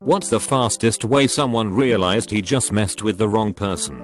What's the fastest way someone realized he just messed with the wrong person?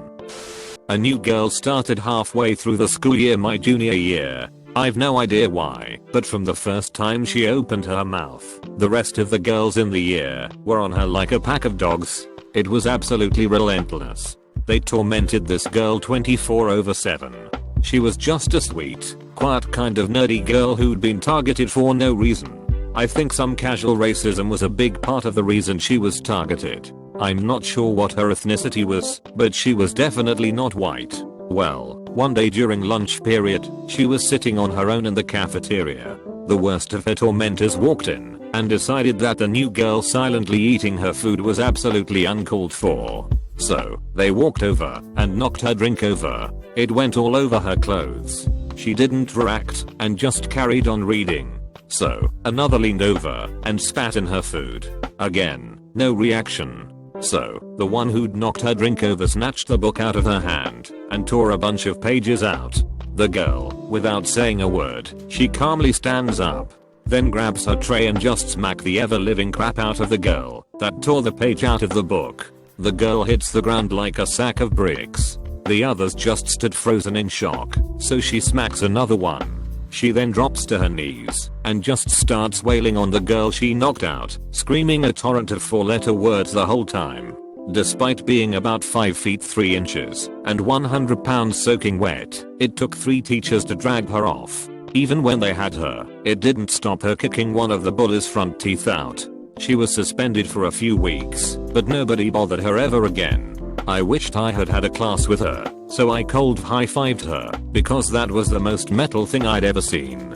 A new girl started halfway through the school year my junior year. I've no idea why, but from the first time she opened her mouth, the rest of the girls in the year were on her like a pack of dogs. It was absolutely relentless. They tormented this girl 24/7. She was just a sweet, quiet kind of nerdy girl who'd been targeted for no reason. I think some casual racism was a big part of the reason she was targeted. I'm not sure what her ethnicity was, but she was definitely not white. Well, one day during lunch period, she was sitting on her own in the cafeteria. The worst of her tormentors walked in and decided that the new girl silently eating her food was absolutely uncalled for. So, they walked over and knocked her drink over. It went all over her clothes. She didn't react and just carried on reading. So, another leaned over and spat in her food. Again, no reaction. So, the one who'd knocked her drink over snatched the book out of her hand and tore a bunch of pages out. The girl, without saying a word, she calmly stands up, then grabs her tray and just smack the ever-living crap out of the girl that tore the page out of the book. The girl hits the ground like a sack of bricks. The others just stood frozen in shock, so she smacks another one. She then drops to her knees and just starts wailing on the girl she knocked out, screaming a torrent of 4-letter words the whole time. Despite being about 5 feet 3 inches and 100 pounds soaking wet, it took 3 teachers to drag her off. Even when they had her, it didn't stop her kicking one of the bully's front teeth out. She was suspended for a few weeks, but nobody bothered her ever again. I wished I had had a class with her, so I cold high-fived her, because that was the most metal thing I'd ever seen.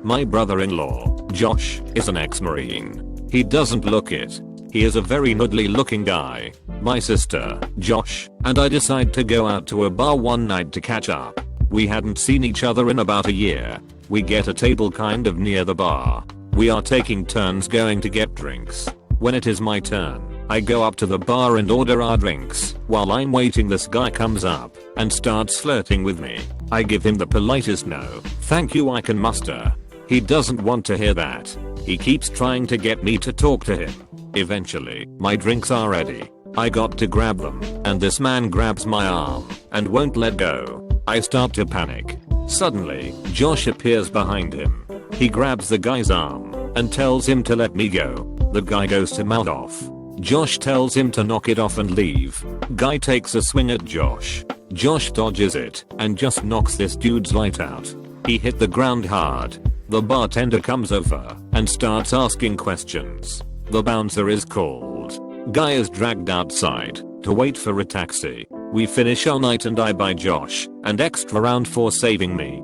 My brother-in-law, Josh, is an ex-Marine. He doesn't look it. He is a very noodly looking guy. My sister, Josh, and I decide to go out to a bar one night to catch up. We hadn't seen each other in about a year. We get a table kind of near the bar. We are taking turns going to get drinks. When it is my turn, I go up to the bar and order our drinks. While I'm waiting, this guy comes up and starts flirting with me. I give him the politest no, thank you I can muster. He doesn't want to hear that. He keeps trying to get me to talk to him. Eventually, my drinks are ready. I got to grab them, and this man grabs my arm and won't let go. I start to panic. Suddenly, Josh appears behind him. He grabs the guy's arm and tells him to let me go. The guy goes to mouth off. Josh tells him to knock it off and leave. Guy takes a swing at Josh. Josh dodges it and just knocks this dude's light out. He hit the ground hard. The bartender comes over and starts asking questions. The bouncer is called. Guy is dragged outside to wait for a taxi. We finish our night and I buy Josh an extra round for saving me.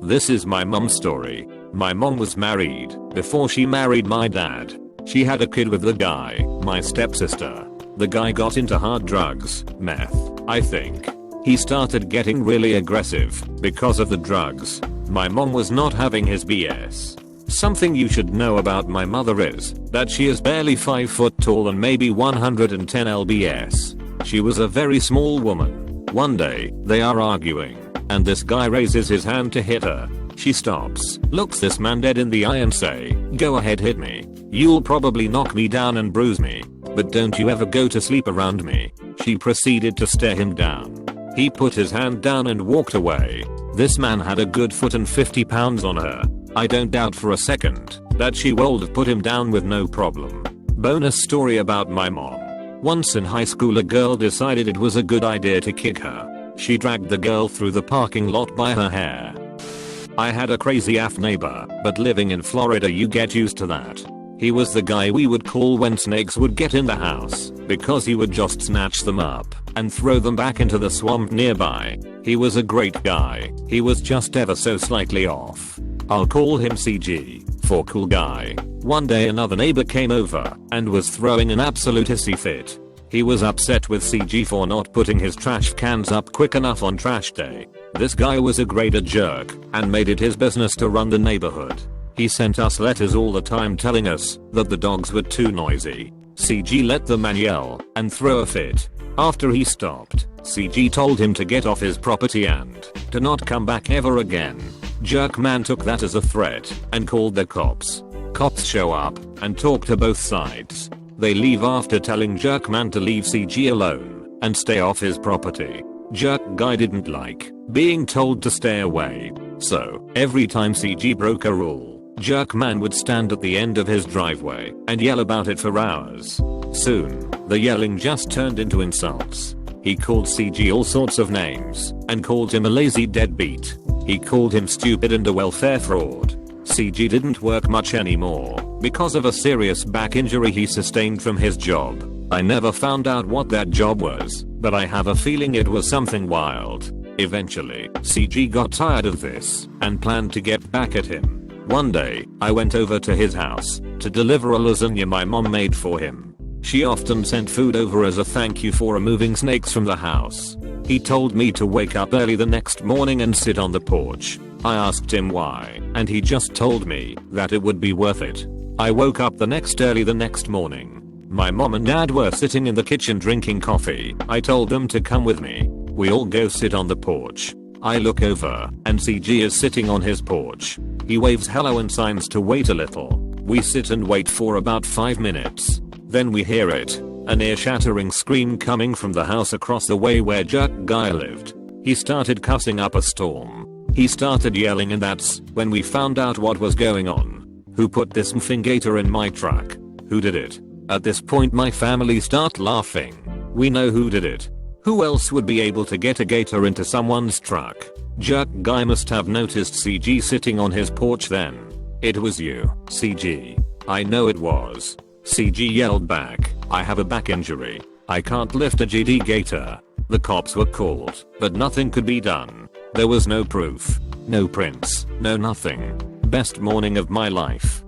This is my mom's story. My mom was married before she married my dad. She had a kid with the guy, my stepsister. The guy got into hard drugs, meth, I think. He started getting really aggressive because of the drugs. My mom was not having his BS. Something you should know about my mother is that she is barely 5 foot tall and maybe 110 lbs. She was a very small woman. One day, they are arguing, and this guy raises his hand to hit her. She stops, looks this man dead in the eye and say, "Go ahead, hit me. You'll probably knock me down and bruise me, but don't you ever go to sleep around me." She proceeded to stare him down. He put his hand down and walked away. This man had a good foot and 50 pounds on her. I don't doubt for a second that she would have put him down with no problem. Bonus story about my mom. Once in high school, a girl decided it was a good idea to kick her. She dragged the girl through the parking lot by her hair. I had a crazy AF neighbor, but living in Florida you get used to that. He was the guy we would call when snakes would get in the house, because he would just snatch them up and throw them back into the swamp nearby. He was a great guy. He was just ever so slightly off. I'll call him CG, for cool guy. One day another neighbor came over and was throwing an absolute hissy fit. He was upset with CG for not putting his trash cans up quick enough on trash day. This guy was a greater jerk and made it his business to run the neighborhood. He sent us letters all the time telling us that the dogs were too noisy. CG let the man yell and throw a fit. After he stopped, CG told him to get off his property and to not come back ever again. Jerk man took that as a threat and called the cops. Cops show up and talk to both sides. They leave after telling Jerkman to leave CG alone and stay off his property. Jerk guy didn't like being told to stay away. So every time CG broke a rule, Jerkman would stand at the end of his driveway and yell about it for hours. Soon, the yelling just turned into insults. He called CG all sorts of names and called him a lazy deadbeat. He called him stupid and a welfare fraud. CG didn't work much anymore because of a serious back injury he sustained from his job. I never found out what that job was, but I have a feeling it was something wild. Eventually, CG got tired of this and planned to get back at him. One day, I went over to his house to deliver a lasagna my mom made for him. She often sent food over as a thank you for removing snakes from the house. He told me to wake up early the next morning and sit on the porch. I asked him why, and he just told me that it would be worth it. I woke up early the next morning. My mom and dad were sitting in the kitchen drinking coffee. I told them to come with me. We all go sit on the porch. I look over, and CG is sitting on his porch. He waves hello and signs to wait a little. We sit and wait for about 5 minutes. Then we hear it, an ear-shattering scream coming from the house across the way where Jerk guy lived. He started cussing up a storm. He started yelling, and that's when we found out what was going on. Who put this mfing gator in my truck? Who did it? At this point my family start laughing. We know who did it. Who else would be able to get a gator into someone's truck? Jerk guy must have noticed CG sitting on his porch then. It was you, CG. I know it was. CG yelled back, I have a back injury. I can't lift a GD gator. The cops were called, but nothing could be done. There was no proof, no prints, no nothing. Best morning of my life.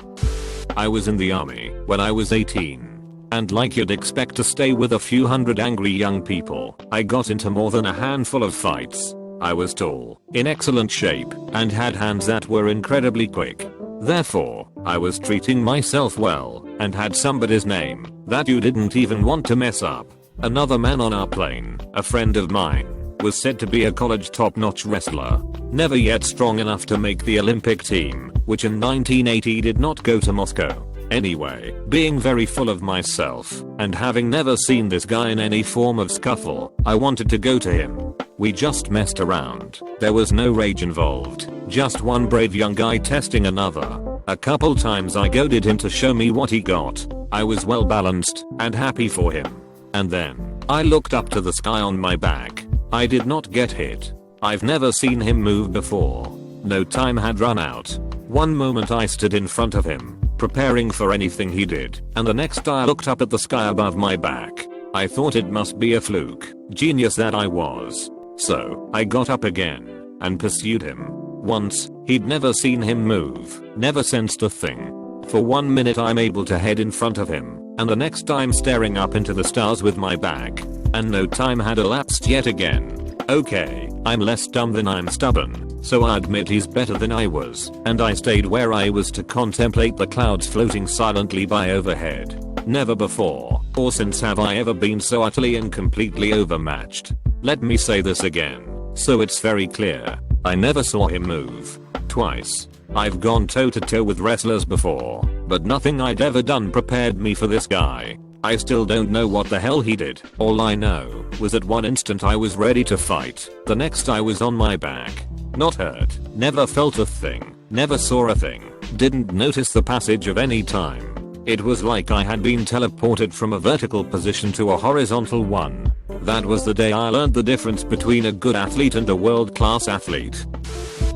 I was in the army when I was 18. And like you'd expect to stay with a few hundred angry young people, I got into more than a handful of fights. I was tall, in excellent shape, and had hands that were incredibly quick. Therefore, I was treating myself well, and had somebody's name that you didn't even want to mess up. Another man on our plane, a friend of mine, was said to be a college top-notch wrestler, never yet strong enough to make the Olympic team, which in 1980 did not go to Moscow. Anyway, being very full of myself, and having never seen this guy in any form of scuffle, I wanted to go to him. We just messed around. There was no rage involved, just one brave young guy testing another. A couple times I goaded him to show me what he got. I was well balanced, and happy for him. And then, I looked up to the sky on my back. I did not get hit. I've never seen him move before. No time had run out. One moment I stood in front of him, preparing for anything he did, and the next I looked up at the sky above my back. I thought it must be a fluke. Genius that I was. So, I got up again, and pursued him. Once, he'd never seen him move, never sensed a thing. For 1 minute I'm able to head in front of him, and the next I'm staring up into the stars with my back. And no time had elapsed yet again. Okay, I'm less dumb than I'm stubborn, so I admit he's better than I was, and I stayed where I was to contemplate the clouds floating silently by overhead. Never before, or since have I ever been so utterly and completely overmatched. Let me say this again, so it's very clear. I never saw him move. Twice. I've gone toe to toe with wrestlers before, but nothing I'd ever done prepared me for this guy. I still don't know what the hell he did. All I know was at one instant I was ready to fight. The next I was on my back. Not hurt. Never felt a thing. Never saw a thing. Didn't notice the passage of any time. It was like I had been teleported from a vertical position to a horizontal one. That was the day I learned the difference between a good athlete and a world-class athlete.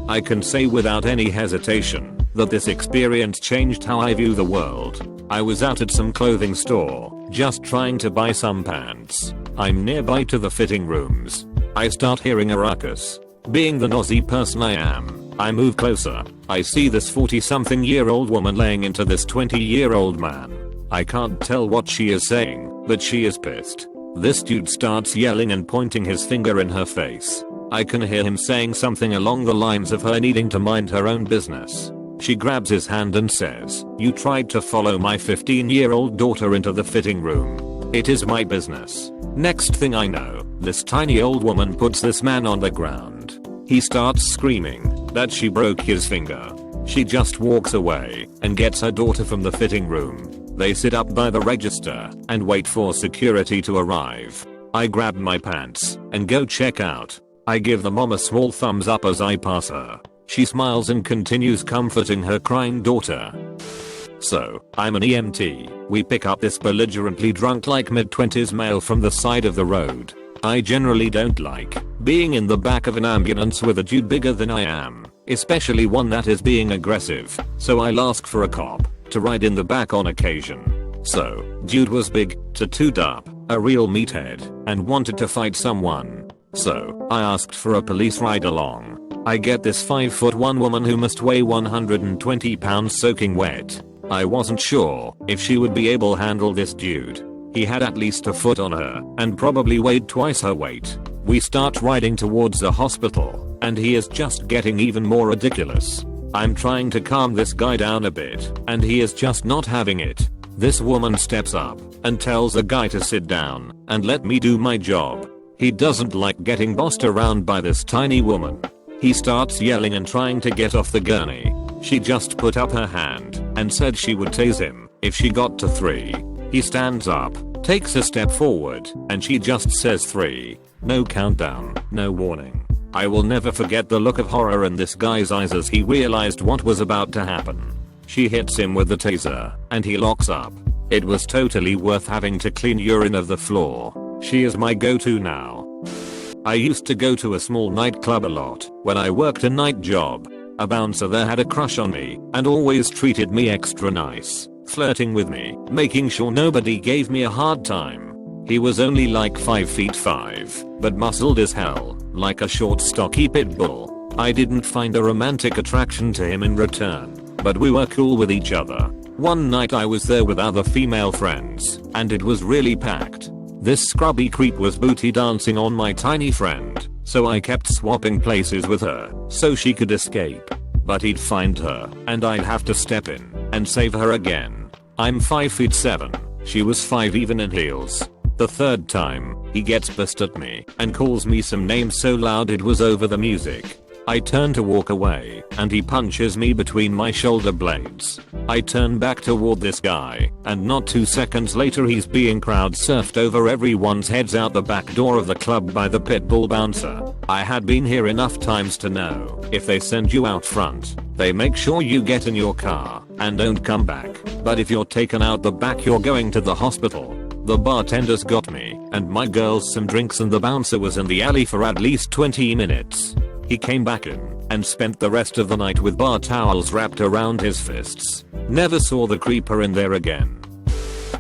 I can say without any hesitation that this experience changed how I view the world. I was out at some clothing store, just trying to buy some pants. I'm nearby to the fitting rooms. I start hearing a ruckus. Being the nosy person I am, I move closer. I see this 40-something-year-old woman laying into this 20-year-old man. I can't tell what she is saying, but she is pissed. This dude starts yelling and pointing his finger in her face. I can hear him saying something along the lines of her needing to mind her own business. She grabs his hand and says, "You tried to follow my 15-year-old daughter into the fitting room. It is my business." Next thing I know, this tiny old woman puts this man on the ground. He starts screaming that she broke his finger. She just walks away and gets her daughter from the fitting room. They sit up by the register and wait for security to arrive. I grab my pants and go check out. I give the mom a small thumbs up as I pass her. She smiles and continues comforting her crying daughter. So, I'm an EMT. We pick up this belligerently drunk like mid-20s male from the side of the road. I generally don't like being in the back of an ambulance with a dude bigger than I am, especially one that is being aggressive, so I'll ask for a cop to ride in the back on occasion. So, dude was big, tattooed up, a real meathead, and wanted to fight someone. So, I asked for a police ride along. I get this 5'1" woman who must weigh 120 pounds soaking wet. I wasn't sure if she would be able to handle this dude. He had at least a foot on her and probably weighed twice her weight. We start riding towards the hospital and he is just getting even more ridiculous. I'm trying to calm this guy down a bit and he is just not having it. This woman steps up and tells the guy to sit down and let me do my job. He doesn't like getting bossed around by this tiny woman. He starts yelling and trying to get off the gurney. She just put up her hand and said she would tase him if she got to 3. He stands up, takes a step forward, and she just says 3. No countdown, no warning. I will never forget the look of horror in this guy's eyes as he realized what was about to happen. She hits him with the taser, and he locks up. It was totally worth having to clean urine of the floor. She is my go-to now. I used to go to a small nightclub a lot when I worked a night job. A bouncer there had a crush on me and always treated me extra nice, flirting with me, making sure nobody gave me a hard time. He was only like 5'5", but muscled as hell, like a short stocky pit bull. I didn't find a romantic attraction to him in return, but we were cool with each other. One night I was there with other female friends, and it was really packed. This scrubby creep was booty dancing on my tiny friend, so I kept swapping places with her so she could escape. But he'd find her, and I'd have to step in and save her again. I'm 5'7", she was 5 even in heels. The third time, he gets pissed at me and calls me some names so loud it was over the music. I turn to walk away, and he punches me between my shoulder blades. I turn back toward this guy, and not 2 seconds later he's being crowd surfed over everyone's heads out the back door of the club by the pit bull bouncer. I had been here enough times to know, if they send you out front, they make sure you get in your car and don't come back. But if you're taken out the back you're going to the hospital. The bartenders got me and my girls some drinks and the bouncer was in the alley for at least 20 minutes. He came back in and spent the rest of the night with bar towels wrapped around his fists. Never saw the creeper in there again.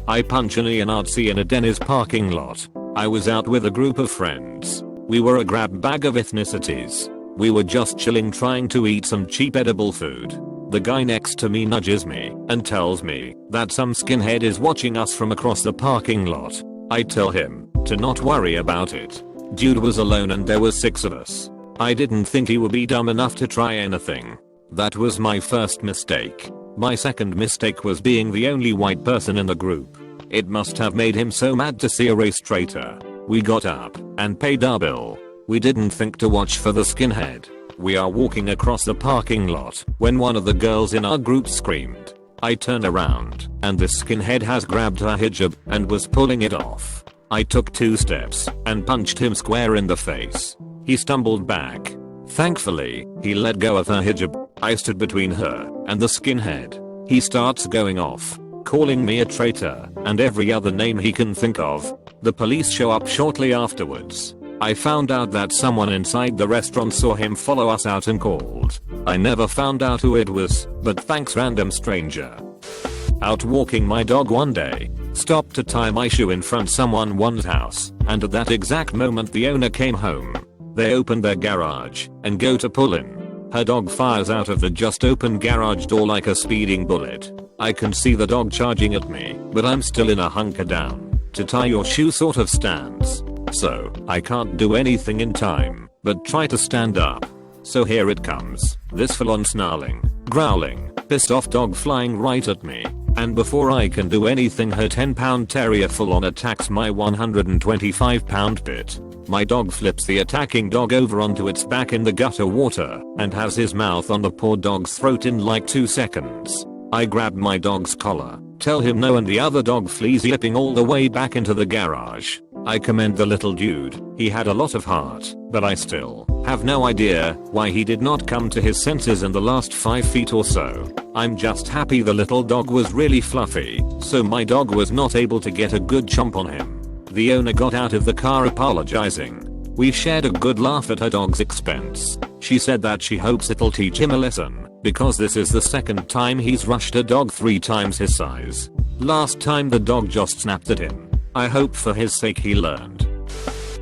I punch an Nazi in a Denny's parking lot. I was out with a group of friends. We were a grab bag of ethnicities. We were just chilling trying to eat some cheap edible food. The guy next to me nudges me and tells me that some skinhead is watching us from across the parking lot. I tell him to not worry about it. Dude was alone and there were 6 of us. I didn't think he would be dumb enough to try anything. That was my first mistake. My second mistake was being the only white person in the group. It must have made him so mad to see a race traitor. We got up and paid our bill. We didn't think to watch for the skinhead. We are walking across the parking lot when one of the girls in our group screamed. I turn around and the skinhead has grabbed her hijab and was pulling it off. I took 2 steps and punched him square in the face. He stumbled back. Thankfully, he let go of her hijab. I stood between her and the skinhead. He starts going off, calling me a traitor and every other name he can think of. The police show up shortly afterwards. I found out that someone inside the restaurant saw him follow us out and called. I never found out who it was, but thanks random stranger. Out walking my dog one day, stopped to tie my shoe in front someone's house, and at that exact moment the owner came home. They opened their garage and go to pull in. Her dog fires out of the just opened garage door like a speeding bullet. I can see the dog charging at me, but I'm still in a hunker down to tie your shoe sort of stance. So, I can't do anything in time, but try to stand up. So here it comes, this full-on snarling, growling, pissed off dog flying right at me. And before I can do anything her 10-pound terrier full-on attacks my 125-pound pit. My dog flips the attacking dog over onto its back in the gutter water and has his mouth on the poor dog's throat in like 2 seconds. I grab my dog's collar tell him no, and the other dog flees yipping all the way back into the garage. I commend the little dude, he had a lot of heart, but I still have no idea why he did not come to his senses in the last 5 feet or so. I'm just happy the little dog was really fluffy, so my dog was not able to get a good chomp on him. The owner got out of the car apologizing. We shared a good laugh at her dog's expense. She said that she hopes it'll teach him a lesson, because this is the second time he's rushed a dog 3 times his size. Last time the dog just snapped at him. I hope for his sake he learned.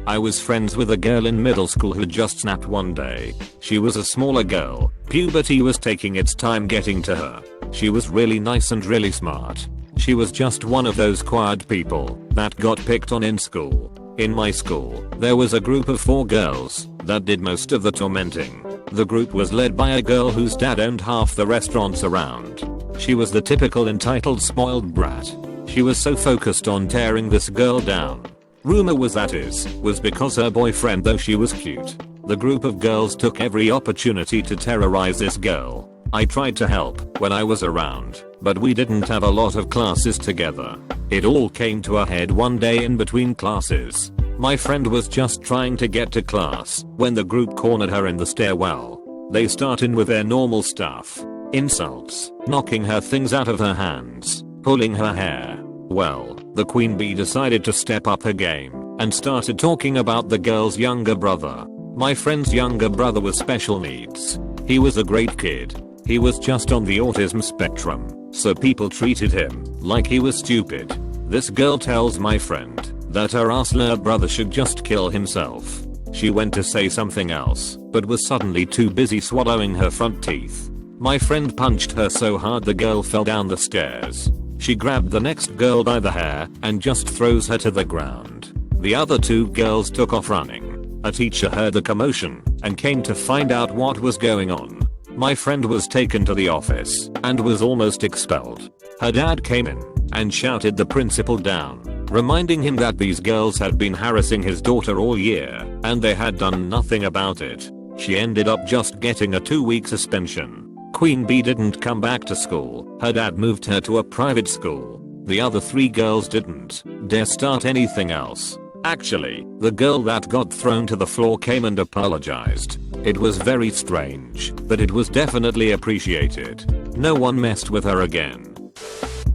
I was friends with a girl in middle school who just snapped one day. She was a smaller girl. Puberty was taking its time getting to her. She was really nice and really smart. She was just one of those quiet people that got picked on in school. In my school, there was a group of 4 girls that did most of the tormenting. The group was led by a girl whose dad owned half the restaurants around. She was the typical entitled spoiled brat. She was so focused on tearing this girl down. Rumor was that was because her boyfriend, though she was cute. The group of girls took every opportunity to terrorize this girl. I tried to help when I was around, but we didn't have a lot of classes together. It all came to a head one day in between classes. My friend was just trying to get to class when the group cornered her in the stairwell. They started with their normal stuff. Insults, knocking her things out of her hands, pulling her hair. Well, the queen bee decided to step up her game and started talking about the girl's younger brother. My friend's younger brother was special needs. He was a great kid. He was just on the autism spectrum, so people treated him like he was stupid. This girl tells my friend that her asshole brother should just kill himself. She went to say something else, but was suddenly too busy swallowing her front teeth. My friend punched her so hard the girl fell down the stairs. She grabbed the next girl by the hair and just throws her to the ground. The other 2 girls took off running. A teacher heard the commotion and came to find out what was going on. My friend was taken to the office and was almost expelled. Her dad came in and shouted the principal down, reminding him that these girls had been harassing his daughter all year and they had done nothing about it. She ended up just getting a 2-week suspension. Queen Bee didn't come back to school. Her dad moved her to a private school. The other 3 girls didn't dare start anything else. Actually, the girl that got thrown to the floor came and apologized. It was very strange, but it was definitely appreciated. No one messed with her again.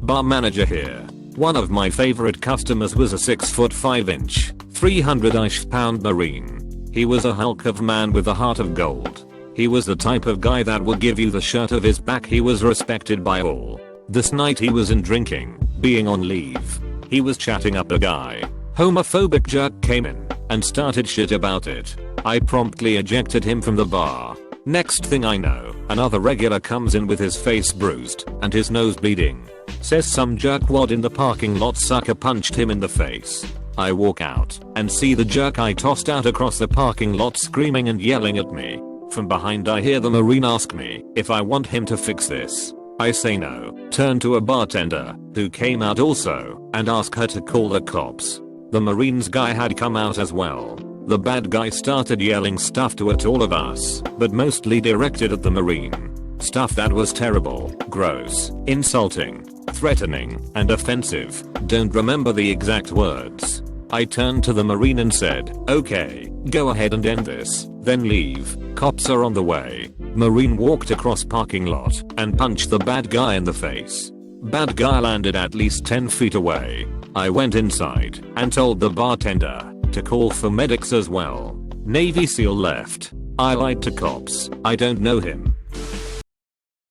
Bar manager here. One of my favorite customers was a 6'5", 300-ish pound Marine. He was a hulk of man with a heart of gold. He was the type of guy that would give you the shirt of his back. He was respected by all. This night he was in drinking, being on leave. He was chatting up a guy. Homophobic jerk came in and started shit about it. I promptly ejected him from the bar. Next thing I know, another regular comes in with his face bruised and his nose bleeding. Says some jerkwad in the parking lot sucker punched him in the face. I walk out and see the jerk I tossed out across the parking lot screaming and yelling at me. From behind I hear the Marine ask me if I want him to fix this. I say no, turn to a bartender who came out also and ask her to call the cops. The Marines guy had come out as well. The bad guy started yelling stuff at all of us, but mostly directed at the Marine. Stuff that was terrible, gross, insulting, threatening, and offensive. Don't remember the exact words. I turned to the Marine and said, "Okay, go ahead and end this, then leave. Cops are on the way." Marine walked across parking lot and punched the bad guy in the face. Bad guy landed at least 10 feet away. I went inside and told the bartender to call for medics as well. Navy SEAL left. I lied to cops. I don't know him.